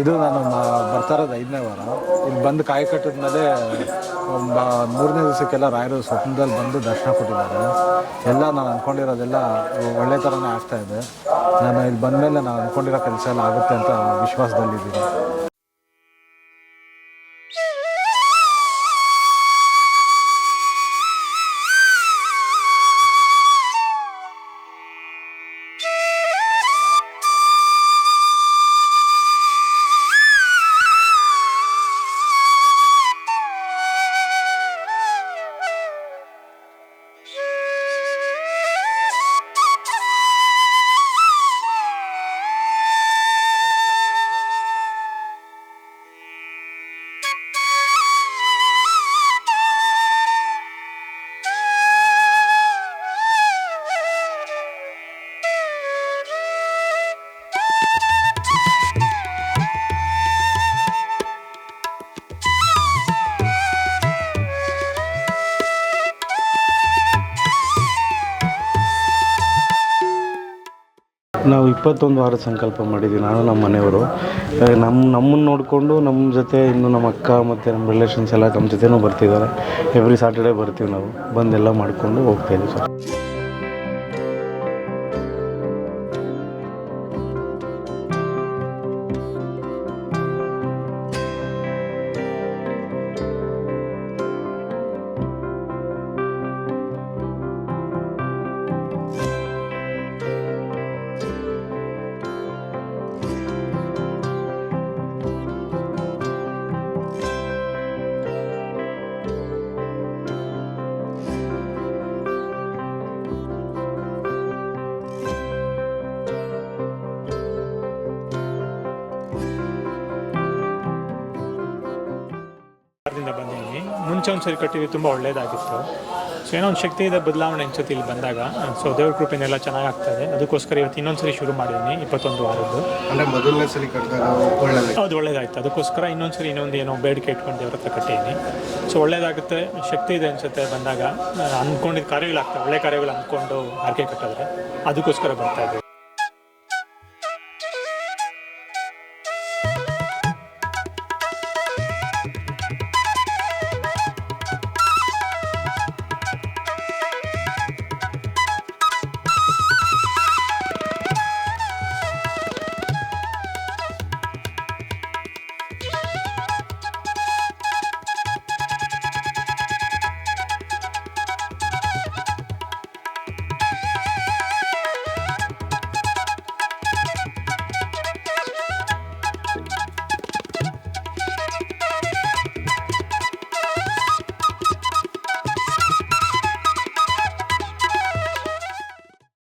ಇದು ನಾನು ಬರ್ತಾ ಇರೋದು 5ನೇ ವಾರ. ಇಲ್ಲಿ ಬಂದು ಕಾಯಿ ಕಟ್ಟಿದ ಮೇಲೆ 3ನೇ ದಿವಸಕ್ಕೆಲ್ಲ ರಾಯರು ಸ್ವಪ್ನದಲ್ಲಿ ಬಂದು ದರ್ಶನ ಕೊಟ್ಟಿದ್ದಾರೆ. ಎಲ್ಲ ನಾನು ಅಂದ್ಕೊಂಡಿರೋದೆಲ್ಲ ಒಳ್ಳೆ ಥರನೇ ಆಗ್ತಾಯಿದೆ. ನಾನು ಇಲ್ಲಿ ಬಂದಮೇಲೆ ನಾನು ಅಂದ್ಕೊಂಡಿರೋ ಕೆಲಸ ಎಲ್ಲ ಆಗುತ್ತೆ ಅಂತ ವಿಶ್ವಾಸದಲ್ಲಿದ್ದೀನಿ. ನಾವು 21 ವಾರದ ಸಂಕಲ್ಪ ಮಾಡಿದ್ವಿ, ನಾನು ನಮ್ಮ ಮನೆಯವರು. ನಮ್ಮನ್ನು ನೋಡಿಕೊಂಡು ನಮ್ಮ ಜೊತೆ ಇನ್ನು ನಮ್ಮ ಅಕ್ಕ ಮತ್ತು ನಮ್ಮ ರಿಲೇಷನ್ಸ್ ಎಲ್ಲ ನಮ್ಮ ಜೊತೆನೂ ಬರ್ತಿದ್ದಾರೆ. ಎವ್ರಿ ಸಾಟರ್ಡೇ ಬರ್ತೀವಿ, ನಾವು ಬಂದೆಲ್ಲ ಮಾಡಿಕೊಂಡು ಹೋಗ್ತಾಯಿದ್ದೀವಿ ಸರ್. ಬಂದಿದ್ದೀನಿ. ಮುಂಚೆ ಒಂದು ಸರಿ ಕಟ್ಟಿದ್ವಿ, ತುಂಬ ಒಳ್ಳೆಯದಾಗಿತ್ತು. ಸೊ ಏನೋ ಒಂದು ಶಕ್ತಿ ಇದೆ ಬದಲಾವಣೆ ಅನ್ಸುತ್ತೆ ಇಲ್ಲಿ ಬಂದಾಗ. ಸೊ ದೇವ್ರ ಕೃಪೆನೆಲ್ಲ ಚೆನ್ನಾಗಿ ಆಗ್ತಾಯಿದೆ. ಅದಕ್ಕೋಸ್ಕರ ಇವತ್ತು ಇನ್ನೊಂದು ಸರಿ ಶುರು ಮಾಡಿದ್ದೀನಿ 21 ವಾರದ್ದು. ಅಂದರೆ ಮೊದಲನೇ ಸಲ ಕಟ್ಟಿದಾಗ ಅದು ಒಳ್ಳೇದಾಯ್ತು. ಅದಕ್ಕೋಸ್ಕರ ಇನ್ನೊಂದು ಸರಿ ಏನೋ ಬೇಡಿಕೆ ಇಟ್ಕೊಂಡು ದೇವ್ರ ಹತ್ರ ಕಟ್ಟಿದ್ದೀನಿ. ಸೊ ಒಳ್ಳೇದಾಗುತ್ತೆ, ಶಕ್ತಿ ಇದೆ ಅನಿಸುತ್ತೆ ಬಂದಾಗ. ಅಂದ್ಕೊಂಡಿದ್ದ ಕಾರ್ಯಗಳಾಗ್ತವೆ, ಒಳ್ಳೆ ಕಾರ್ಯಗಳು ಅಂದ್ಕೊಂಡು ಹರಕೆ ಕಟ್ಟಿದ್ರೆ ಅದಕ್ಕೋಸ್ಕರ ಬರ್ತಾಯಿದ್ದೀವಿ.